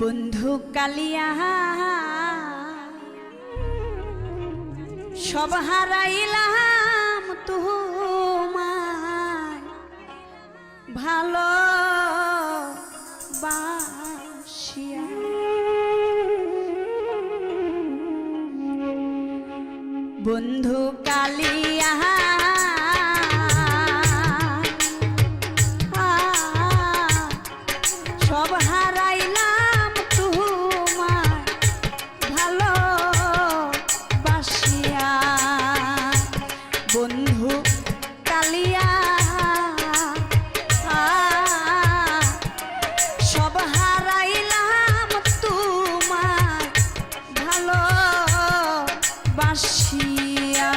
বন্ধু কালিয়া সব হারাইলাম তোমায় ভালো বাসিয়া। বন্ধু কালিয়া সব হারাইলাম তোমায় ভালো বাসিয়া। বন্ধু কালিয়া সব হারাইলাম তোমায় ভালো বাসিয়া।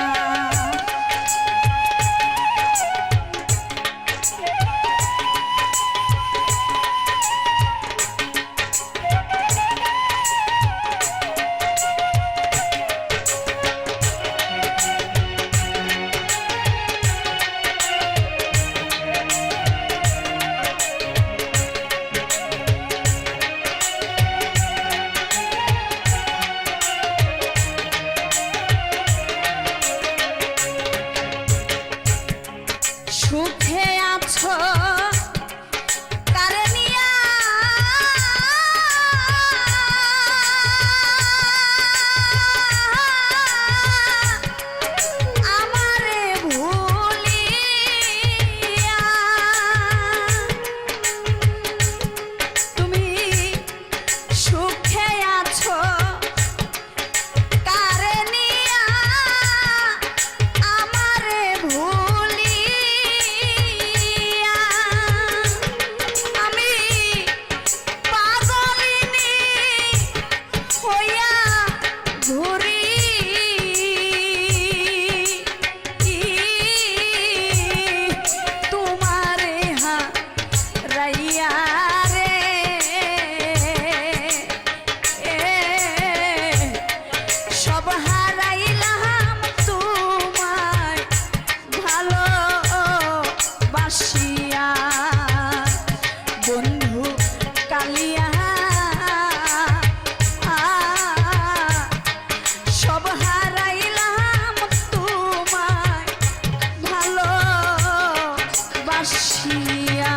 সুখে আছো কারে নিয়া আমারে ভুলিয়া। তুমি সুখে আছো কারে নিয়া আমারে ভুলিয়া। আমি পাগলিনী হইয়া ঘুরি তোমারে হারাইয়া রে। সব হারাইলাম তোমায় ভালো বাসিয়া। বন্ধু কালিয়া সব হারাইলাম তোমায় ভালো বাসিয়া।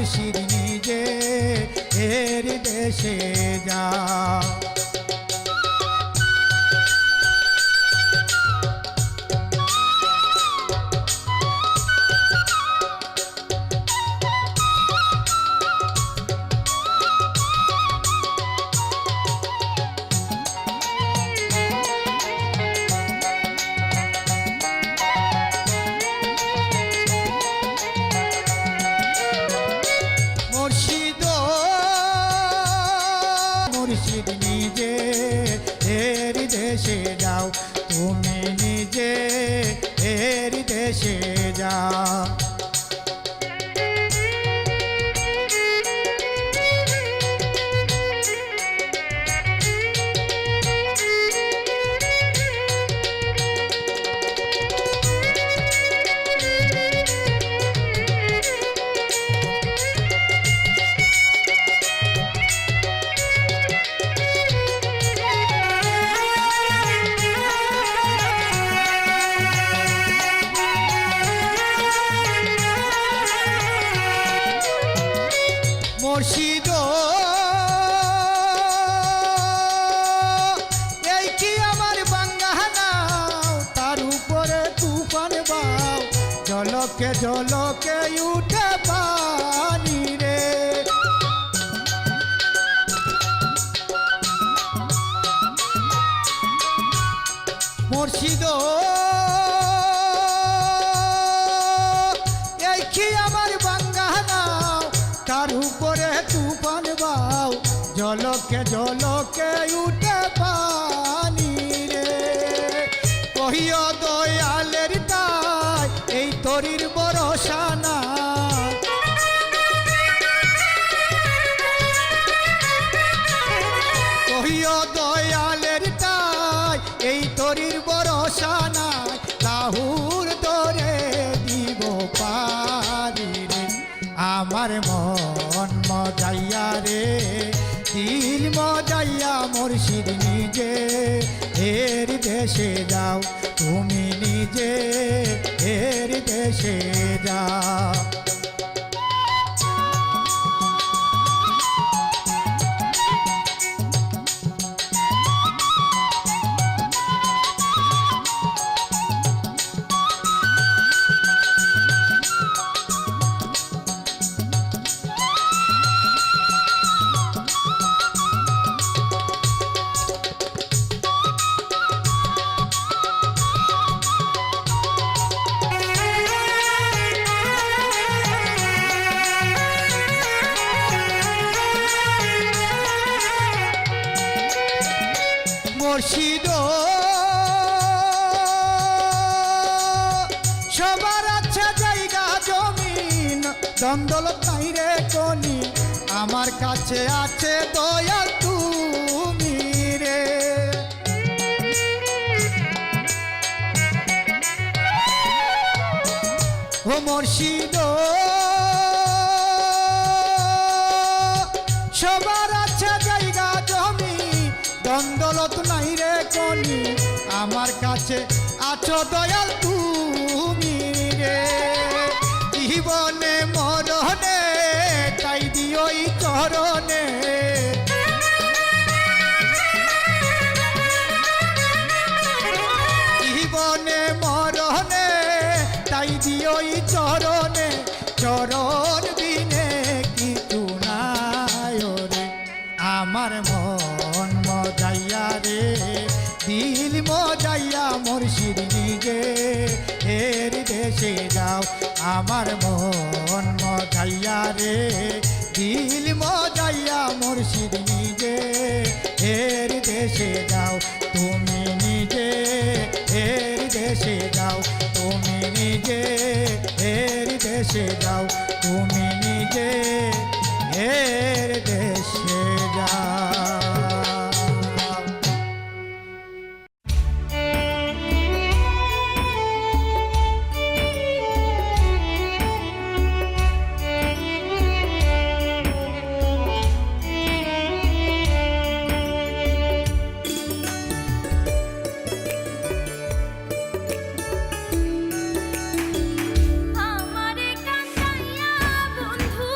মুর্শিদ নিজে এর দেশে যাও। মুর্শিদ নিজে এর দেশে যাও, তুমি নিজে এর দেশে যাও। মুর্শিদ এই কি আমার বাঙ্গানাও, তার উপরে তুফান বাও, জলকে জলকে উঠে পানি রে। মুর্শিদ এই কি আমার বাঙ্গানাও, তার উপরে তুফান বাও, জলকে জলকে উঠে পানি রে। কহিও দয়ালের তাই এই তরির ভরসা না, কহিও দয়ালের তাই এই তরির ভরসা নাই, লাহুর দরে দিব পারি রে। আমার মন মজাইয়া রে, দিল মজাইয়া মুর্শিদ নিজে এর দেশে যাও, তুমি নিজে এর দেশে যাও। মুর্শিদ সবার আছে জায়গা জমিন, দ্বন্দ্বলত নাই রে কোনি, আমার কাছে আছে দয়াল তুমি রে। ও মুর্শিদ সবার আছে জায়গা জমি, দ্বন্দ্বলত নাই রে কোনি, আমার কাছে আছো দয়াল তুমি রে। জীবনে মরণে তাই দিও এই চরণে, জীবনে মরণে তাই দিও এই চরণে, চরণ বিনে কিছু নাই রে। আমার মন মজাইয়া রে, দিল মজাইয়া মুর্শিদ নিজে এর দেশে যাও, আমার মন মজাইয়া রে, দিল মজাইয়া মুর্শিদ নিজে এর দেশে যাও, তুমি নিজে এর দেশে যাও, তুমি নিজে এর দেশে যাও, তুমি নিজে এর দেশে যাও। আমারে কাঁদাইয়া বন্ধু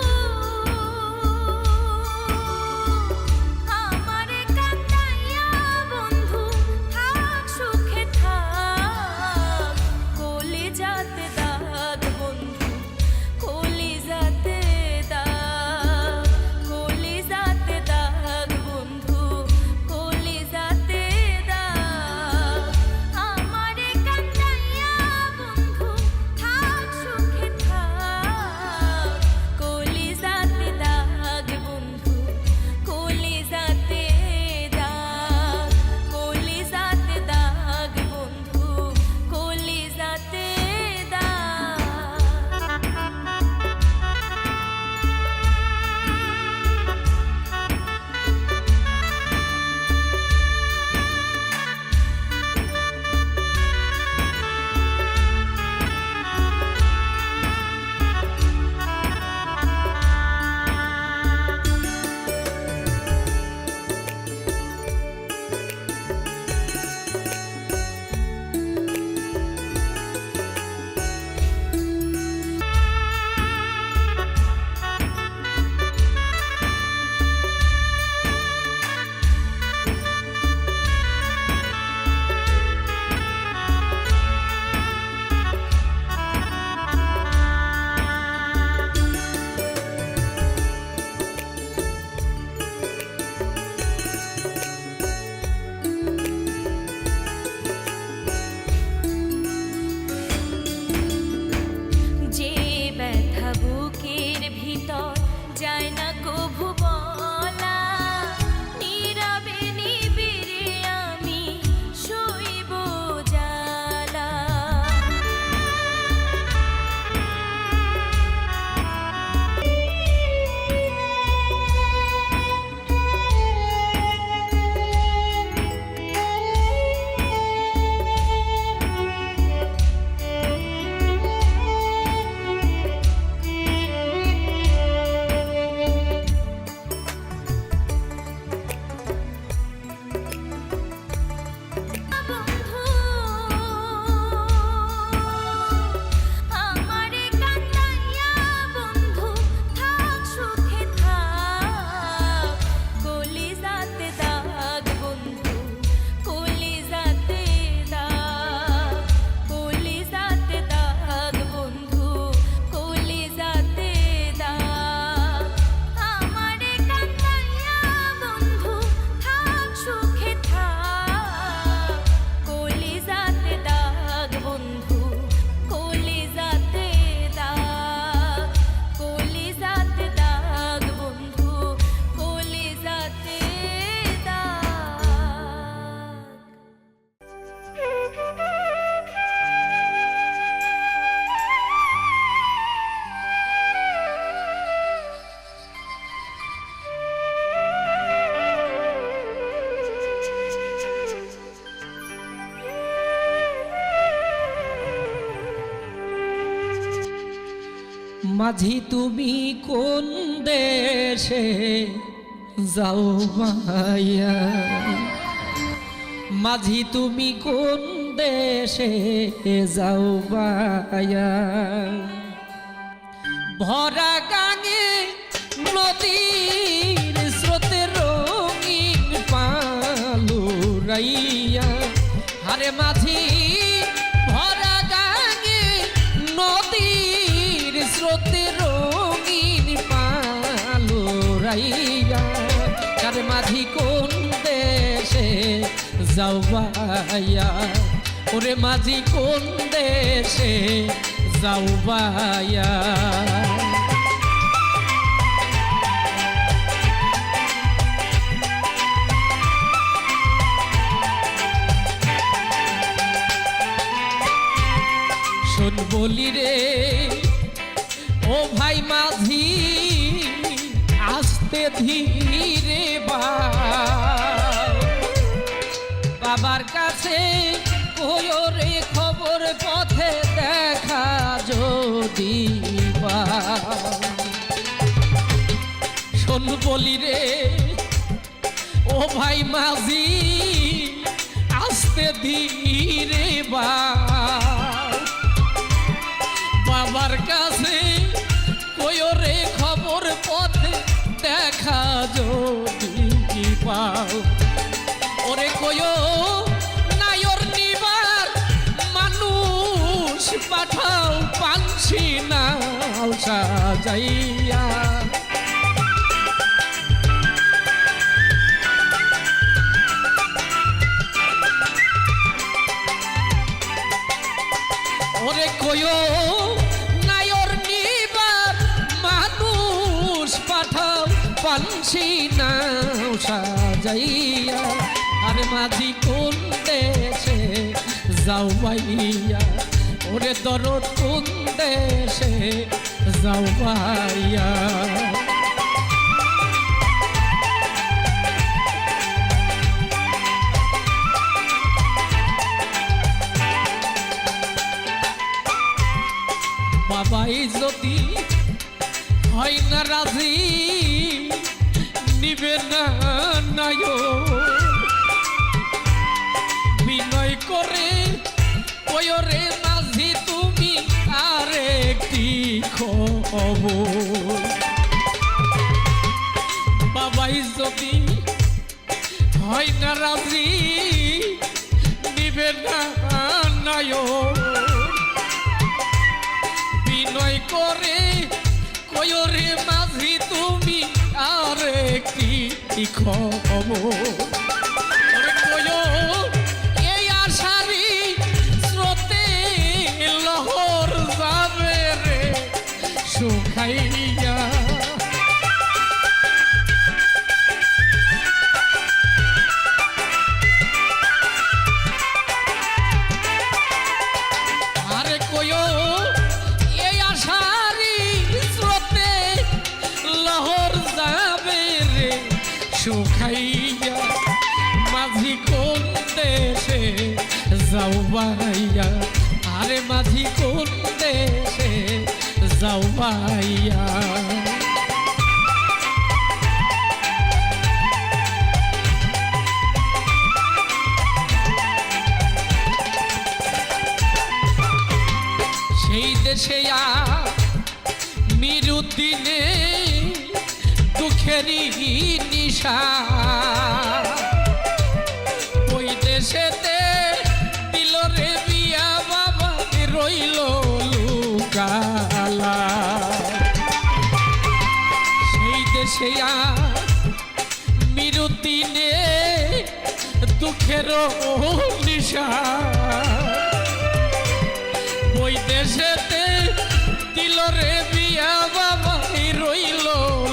মাঝি তুমি কোন দেশে যাও ভাইয়া, মাঝি তুমি কোন দেশে যাও ভাইয়া, ভরা গাঙে নদীর স্রোতে রঙিন পালুরাইয়া, হারে মাঝি ভরা গাঙে নদীর স্রোতে রঙিন পালুরাইয়া, হারে মাঝি কোন দেশে যাও ভাইয়া, ওরে মাঝি কোন দেশে যাও ভাইয়া। শোন বলি রে ও ভাই মাঝি, আস্তে ধীরে বাবার কাছে কইও রে খবর পথে দেখা যদি শোন বলি রে ও ভাই মাঝি, আস্তে ধীরে বাবার কাছে কইও রে খবর পথে দেখা যদি পাও, ওরে কইও নায়র নিবার মানুষ পাঠাও পানছি নাও সাজাইয়া, ওরে কইও নায়র নিবার মানুষ পাঠাও পানছি নাও সাজাইয়া, আর মাঝি কোন দেশে যাও ভাইয়া, ওরে দরদ কোন দেশে যাও ভাইয়া। বাবাই যদি হয় না রাজি, নিবে না নায়, বিনয় করে ওরে মাঝি তুমি আরেকটি খবর, বাবাই যদি হয় না রাজি, নিবে না নায়, বিনয় করে কয়রে মাঝি তুমি আরেকটি খবর, কয়ো এই আশারি স্রোতে লহর যাবে রে শুকাইয়া, আরে কয়ো এই আশারি স্রোতে লহর যাবে রে শুকাইয়া, মাঝি কোন দেশে যাও ভাইয়া, আরে মাঝি কোন দেশে যাও ভাইয়া। সেই দেশে মিরুদ্দিনে দুঃখেরই নিশা, ওই দেশেতে দিল রে বিয়া বাবা রইল লুকালা, সেই দেশে মিরুদ্দিনে দুঃখের নিশা, ওই দেশেতে দিল রে বিয়া বাবা রইল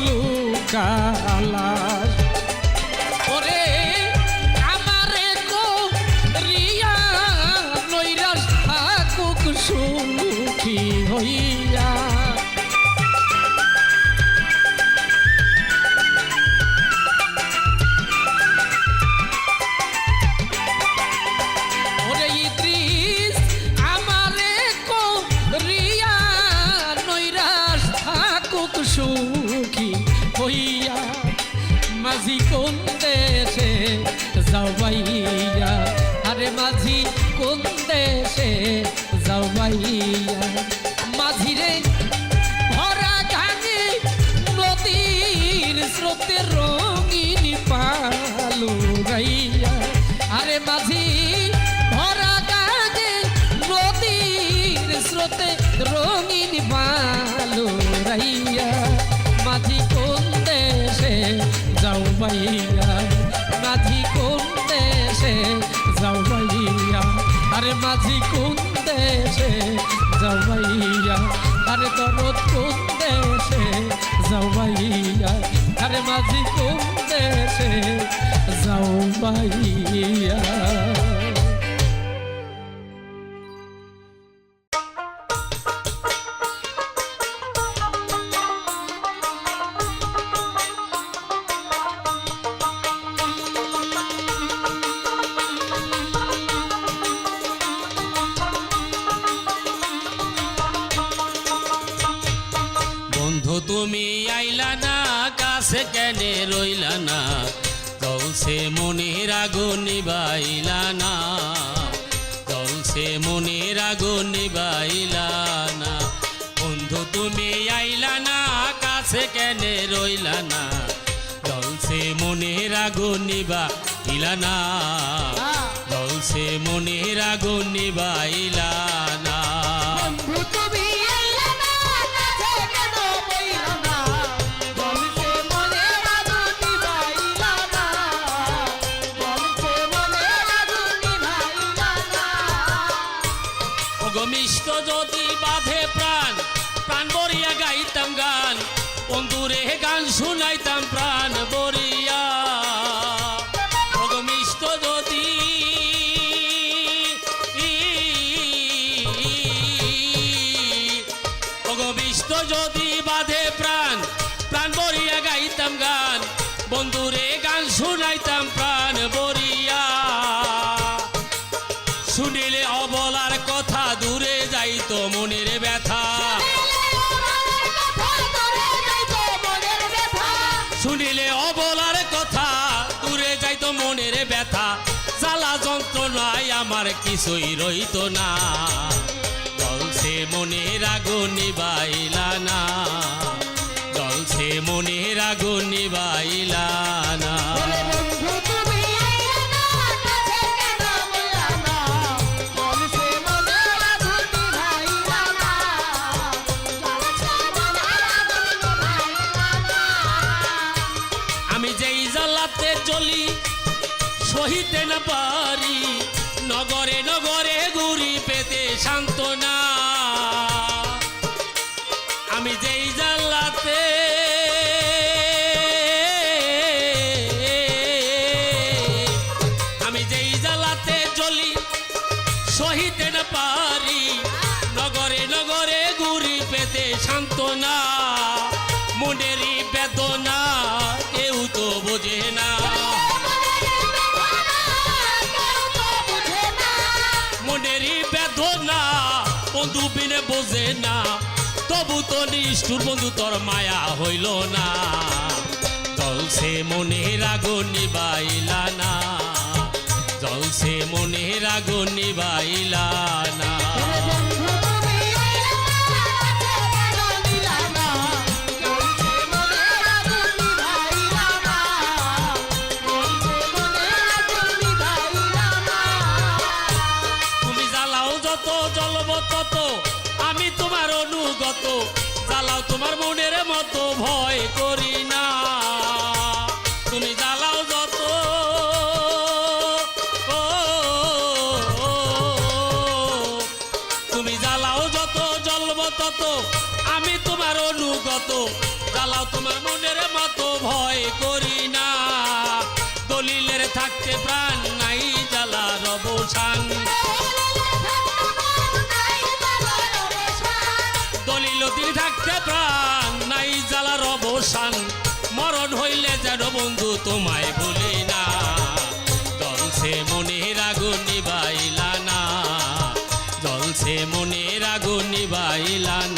লুকালা, ওরে আমারে কো রিয়া নৈরাশ থাকুক সুখী হইয়া, ওরে ইদ্রিস আমারে কো রিয়া নৈরাশ সুখী হইয়া মাঝি কোন দেশে যাও বাইয়া আরে মাঝি কোন দেশে যাও বাইয়া মাঝিরে ভরা গাঙে নদীর স্রোতের রঙিন পালু গাইয়া আরে মাঝি ভরা গাঙে নদীর স্রোতে রঙিন পালু রাইয়া মাঝি কোন দেশে যাও বাইয়া মাঝি কোন দেশে যাও বাইয়া আরে মাঝি কোন দেশে যাও বাইয়া আরে দরদ কোন দেশে যাও বাইয়া আরে মাঝি কোন দেশে যাও বাইয়া বন্ধু তুমি আইলা না কাছে কেনে রইলা না জলসে মনের আগুন নিবাইলা না জলসে মনের আগুন নিবাইলা না বন্ধু তুমি আইলা না কাছে কেনে রইলা না জলসে মনের আগুন নিবাইলা না জলসে মনের আগুন নিবাইলা না মিষ্ট যদি বাঁধে প্রাণ প্রাণ বরিয়া গাইতাম গান বন্ধুরে গান শুনাইতাম প্রাণ বরিয়া মিষ্ট যদি মিষ্ট যদি বাঁধে প্রাণ প্রাণ বরিয়া গাইতাম গান বন্ধুরে গান শুনাইতাম প্রাণ বরিয়া শুনিলে অবলার কথা দূরে যাইতো মনের ব্যথা শুনিলে অবলার কথা দূরে যাইতো মনের ব্যথা জ্বালা যন্ত্রণায় আমার কিছুই রইত না জলসে মনের আগুন নিবাইলা না জলসে মনের আগুন নিবাইলা না চলি সহিতে না পারি নগরে নগরে ঘুরি পেতে সান্ত্বনা আমি যেই জ্বালাতে আমি যেই জ্বালাতে চলি সহিতে না পারি নগরে নগরে ঘুরি পেতে সান্ত্বনা মনেরই বেদনা কেউ তো বোঝে না মনেরই বেদনা বন্ধু বিনে বোঝে না তবু তো নিষ্ঠুর বন্ধু তোর মায়া হইল না জলসে মনের আগুন নিবাইলা না জলসে মনের আগুন নিবাইলা না আমি তোমার অনুগত জ্বালাও তোমার মনের মতো ভয় করি না তুমি জ্বালাও যত তুমি জ্বালাও যত জ্বলব তত আমি তোমার অনুগত জ্বালাও তোমার মনের মতো ভয় করি না দলিলের থাকতে প্রাণ নাই জ্বালার অবসান দলিলতির থাকতে প্রাণ নাই জ্বালার অবসান মরণ হইলে যেন বন্ধু তোমায় ভুলি না জলসে মনের আগুন নিবাইলা না জলসে মনের আগুন নিবাইলা না